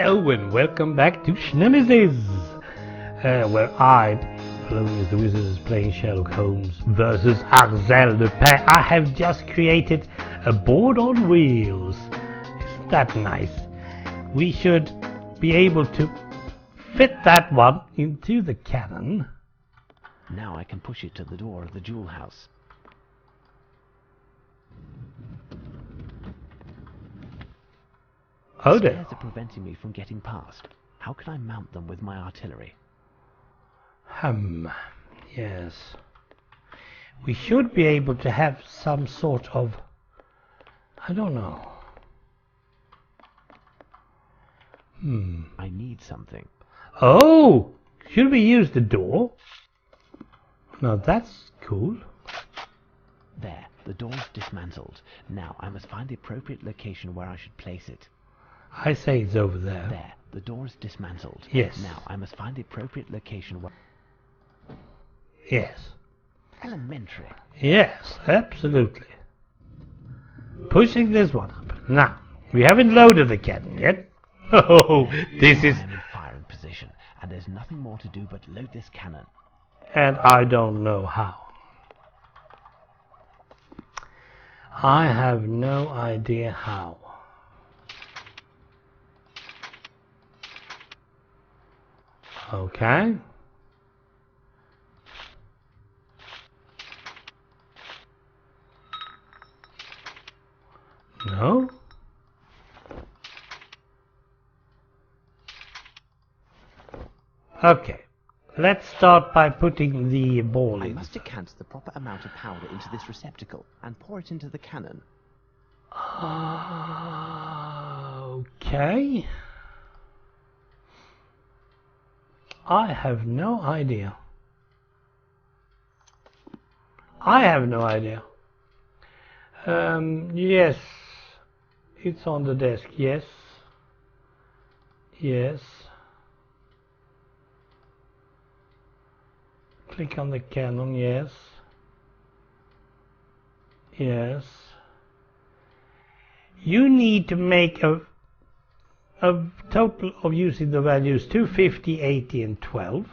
Hello and welcome back to Schnemesis, where I, along with the wizards, playing Sherlock Holmes versus Arsene Lupin. I have just created a board on wheels. Isn't that nice? We should be able to fit that one into the cannon. Now I can push it to the door of the jewel house. Oh dear. Stairs are preventing me from getting past. How can I mount them with my artillery? Yes. We should be able to have some sort of... I don't know. I need something. Oh! Should we use the door? Now that's cool. There, the door's dismantled. Now I must find the appropriate location where I should place it. I say it's over there. There, the door is dismantled. Yes. Now I must find the appropriate location where... Yes. Elementary. Yes, absolutely. Pushing this one up. Now, we haven't loaded the cannon yet. Oh, this is... I am in firing position, and there's nothing more to do but load this cannon. And I don't know how. I have no idea how. Okay. No. Okay. Let's start by putting the ball I in. must decant the proper amount of powder into this receptacle and pour it into the cannon. Okay. I have no idea. I have no idea. Yes. It's on the desk. Yes. Yes. Click on the cannon. Yes. Yes. You need to make a total of using the values 250, 80 and 12.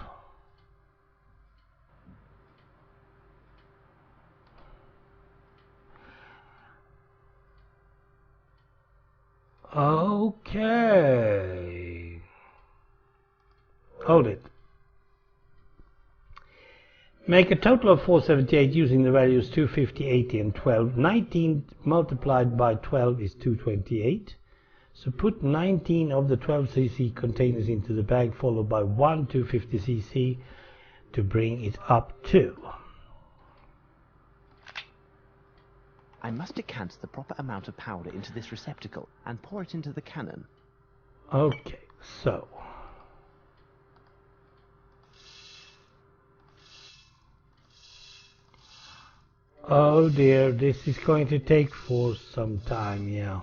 Okay. Hold it. Make a total of 478 using the values 250, 80 and 12. 19 multiplied by 12 is 228. So put 19 of the 12cc containers into the bag, followed by one 250cc to bring it up to. I must decant the proper amount of powder into this receptacle and pour it into the cannon. Okay, so... Oh dear, this is going to take for some time, yeah.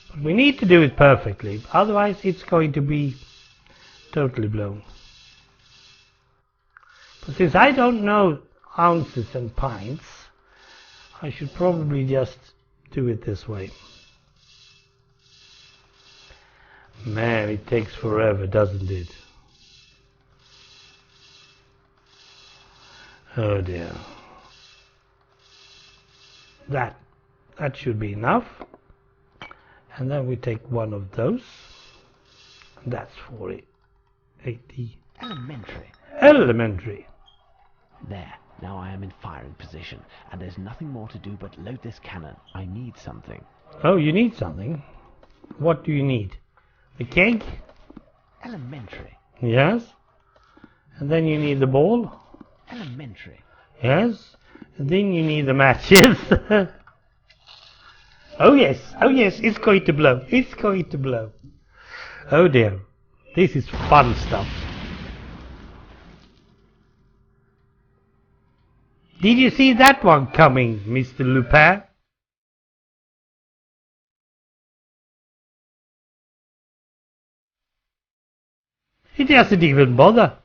But we need to do it perfectly, otherwise it's going to be totally blown. But since I don't know ounces and pints, I should probably just do it this way. Man, it takes forever, doesn't it? Oh dear. That should be enough. And then we take one of those. That's for it. 80. Elementary. Elementary. There, now I am in firing position, and there's nothing more to do but load this cannon. I need something. Oh, you need something? What do you need? The keg? Elementary. Yes. And then you need the ball? Elementary. Yes. And then you need the matches. Oh yes, it's going to blow. It's going to blow. Oh dear. This is fun stuff. Did you see that one coming, Mr. Lupin? He doesn't even bother.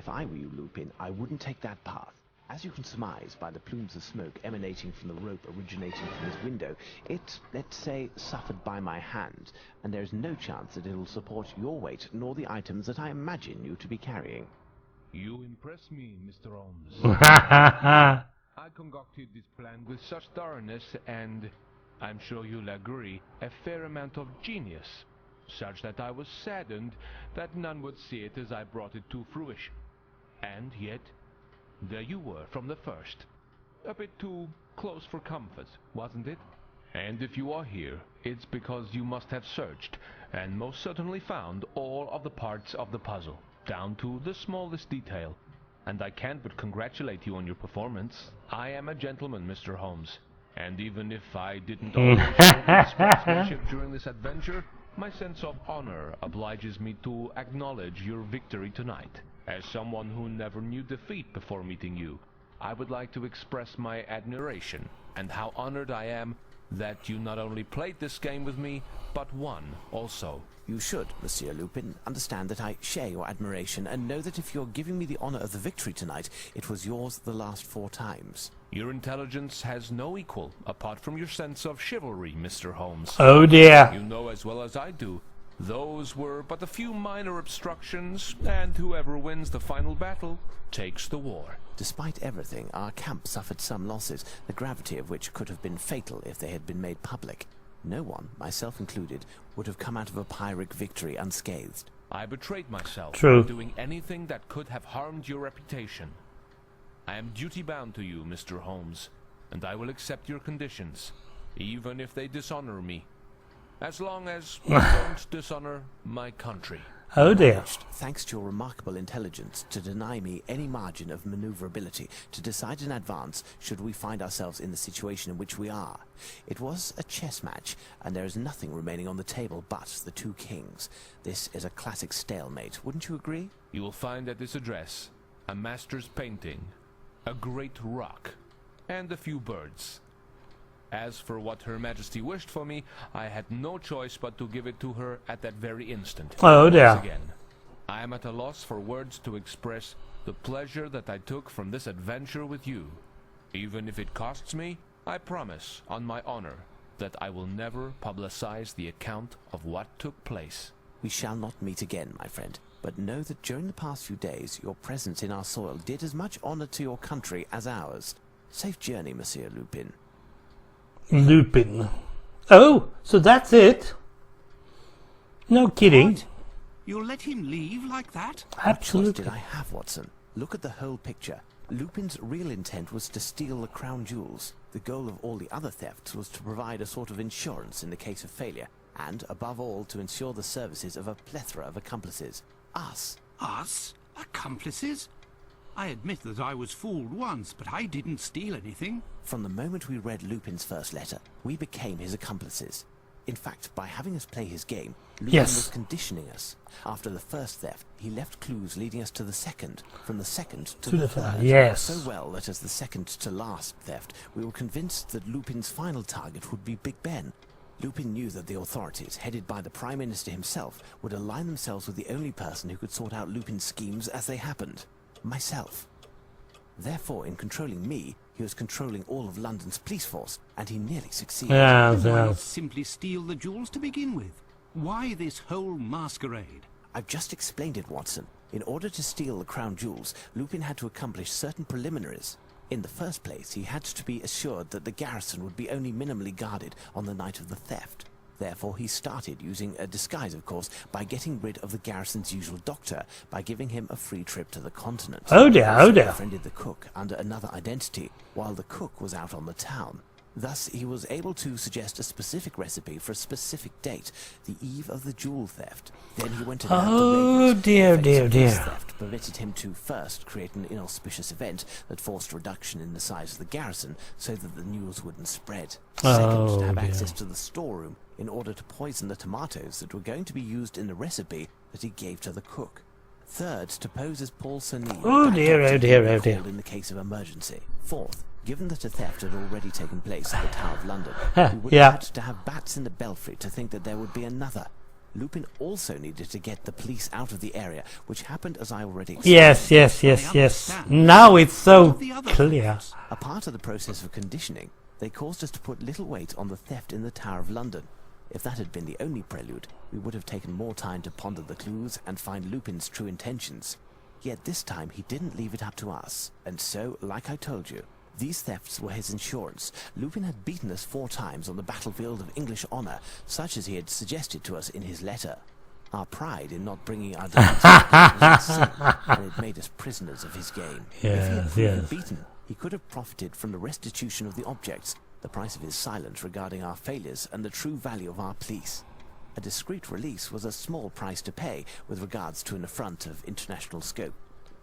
If I were you, Lupin, I wouldn't take that path. As you can surmise by the plumes of smoke emanating from the rope originating from his window, it, let's say, suffered by my hand, and there's no chance that it'll support your weight nor the items that I imagine you to be carrying. You impress me, Mr. Holmes. I concocted this plan with such thoroughness and, I'm sure you'll agree, a fair amount of genius, such that I was saddened that none would see it as I brought it to fruition. And yet, there you were from the first. A bit too close for comfort, wasn't it? And if you are here, it's because you must have searched, and most certainly found all of the parts of the puzzle, down to the smallest detail. And I can't but congratulate you on your performance. I am a gentleman, Mr. Holmes, and even if I didn't always show my sportsmanship during this adventure, my sense of honor obliges me to acknowledge your victory tonight. As someone who never knew defeat before meeting you, I would like to express my admiration and how honored I am that you not only played this game with me, but won also. You should, Monsieur Lupin, understand that I share your admiration and know that if you're giving me the honor of the victory tonight, it was yours the last 4 times. Your intelligence has no equal, apart from your sense of chivalry, Mr. Holmes. Oh dear. You know as well as I do, those were but a few minor obstructions, and whoever wins the final battle takes the war. Despite everything, our camp suffered some losses, the gravity of which could have been fatal if they had been made public. No one, myself included, would have come out of a Pyrrhic victory unscathed. I betrayed myself True. by doing anything that could have harmed your reputation. I am duty-bound to you, Mr. Holmes, and I will accept your conditions, even if they dishonor me, as long as you don't dishonor my country. Oh dear. Thanks to your remarkable intelligence to deny me any margin of maneuverability to decide in advance should we find ourselves in the situation in which we are. It was a chess match, and there is nothing remaining on the table but the 2 kings. This is a classic stalemate, wouldn't you agree? You will find at this address a master's painting, a great rock, and a few birds. As for what Her Majesty wished for me, I had no choice but to give it to her at that very instant. Oh dear. Once again, I am at a loss for words to express the pleasure that I took from this adventure with you. Even if it costs me, I promise, on my honor, that I will never publicize the account of what took place. We shall not meet again, my friend, but know that during the past few days, your presence in our soil did as much honor to your country as ours. Safe journey, Monsieur Lupin. Lupin. Oh, so that's it? No kidding. What? You'll let him leave like that? What Absolutely. did I have, Watson? Look at the whole picture. Lupin's real intent was to steal the crown jewels. The goal of all the other thefts was to provide a sort of insurance in the case of failure, and, above all, to ensure the services of a plethora of accomplices. Us. Us? Accomplices? I admit that I was fooled once, but I didn't steal anything. From the moment we read Lupin's first letter, we became his accomplices. In fact, by having us play his game, Lupin Yes. was conditioning us. After the first theft, he left clues leading us to the second, from the second to the third. Yes. So well that as the second to last theft, we were convinced that Lupin's final target would be Big Ben. Lupin knew that the authorities, headed by the Prime Minister himself, would align themselves with the only person who could sort out Lupin's schemes as they happened. Myself. Therefore, in controlling me, he was controlling all of London's police force, and he nearly succeeded. Yes, Why not yes. simply steal the jewels to begin with? Why this whole masquerade? I've just explained it, Watson. In order to steal the crown jewels, Lupin had to accomplish certain preliminaries. In the first place, he had to be assured that the garrison would be only minimally guarded on the night of the theft. Therefore, he started using a disguise, of course, by getting rid of the garrison's usual doctor, by giving him a free trip to the continent. Oh dear, oh He dear. befriended the cook under another identity, while the cook was out on the town. Thus, he was able to suggest a specific recipe for a specific date, the eve of the jewel theft. Then he went to Oh dear, the dear, this dear. theft permitted him to first create an inauspicious event that forced a reduction in the size of the garrison so that the news wouldn't spread. Second, Oh, to have dear. access to the storeroom in order to poison the tomatoes that were going to be used in the recipe that he gave to the cook. Third, to pose as Paul Serney. Oh dear, oh dear, oh dear. In the case of emergency. Fourth, given that a theft had already taken place at the Tower of London, we would Yeah. have had to have bats in the belfry to think that there would be another. Lupin also needed to get the police out of the area, which happened as I already explained. Yes. Now it's so clear. A part of the process of conditioning, they caused us to put little weight on the theft in the Tower of London. If that had been the only prelude, we would have taken more time to ponder the clues and find Lupin's true intentions. Yet this time he didn't leave it up to us. And so, like I told you, these thefts were his insurance. Lupin had beaten us 4 times on the battlefield of English honour, such as he had suggested to us in his letter. Our pride in not bringing our defeats was a sin, and it made us prisoners of his game. If he had been beaten, he could have profited from the restitution of the objects, the price of his silence regarding our failures, and the true value of our police. A discreet release was a small price to pay with regards to an affront of international scope.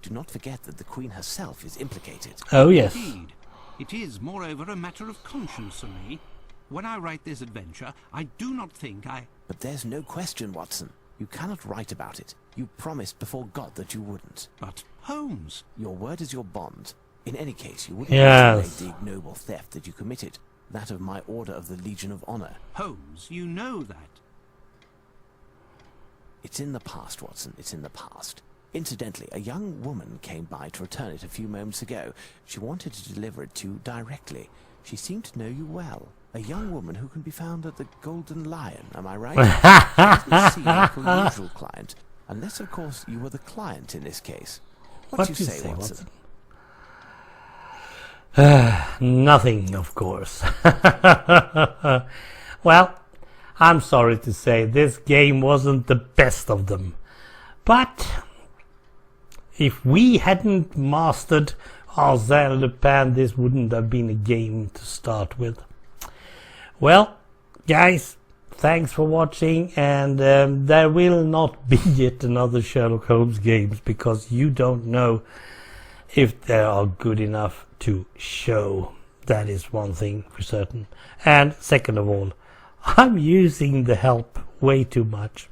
Do not forget that the Queen herself is implicated. Oh, yes. Indeed. It is, moreover, a matter of conscience for me. When I write this adventure, I do not think I... But there's no question, Watson. You cannot write about it. You promised before God that you wouldn't. But, Holmes... Your word is your bond. In any case, you wouldn't have the ignoble theft that you committed, that of my Order of the Legion of Honor. Holmes, you know that. It's in the past, Watson. It's in the past. Incidentally, a young woman came by to return it a few moments ago. She wanted to deliver it to you directly. She seemed to know you well. A young woman who can be found at the Golden Lion, am I right? She doesn't seem like your usual client, unless, of course, you were the client in this case. What do you say, Watson? Nothing, of course. Well, I'm sorry to say this game wasn't the best of them. But if we hadn't mastered Arsene Lupin, this wouldn't have been a game to start with. Well, guys, thanks for watching, and there will not be yet another Sherlock Holmes games, because you don't know if they are good enough to show. That is one thing for certain. And second of all, I'm using the help way too much.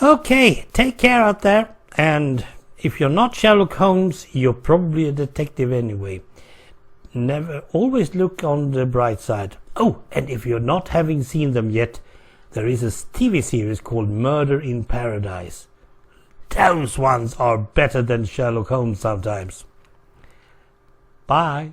Okay, take care out there, and if you're not Sherlock Holmes, you're probably a detective anyway. Never, always look on the bright side. Oh, and if you're not having seen them yet, there is a TV series called Murder in Paradise. Those ones are better than Sherlock Holmes sometimes. Bye.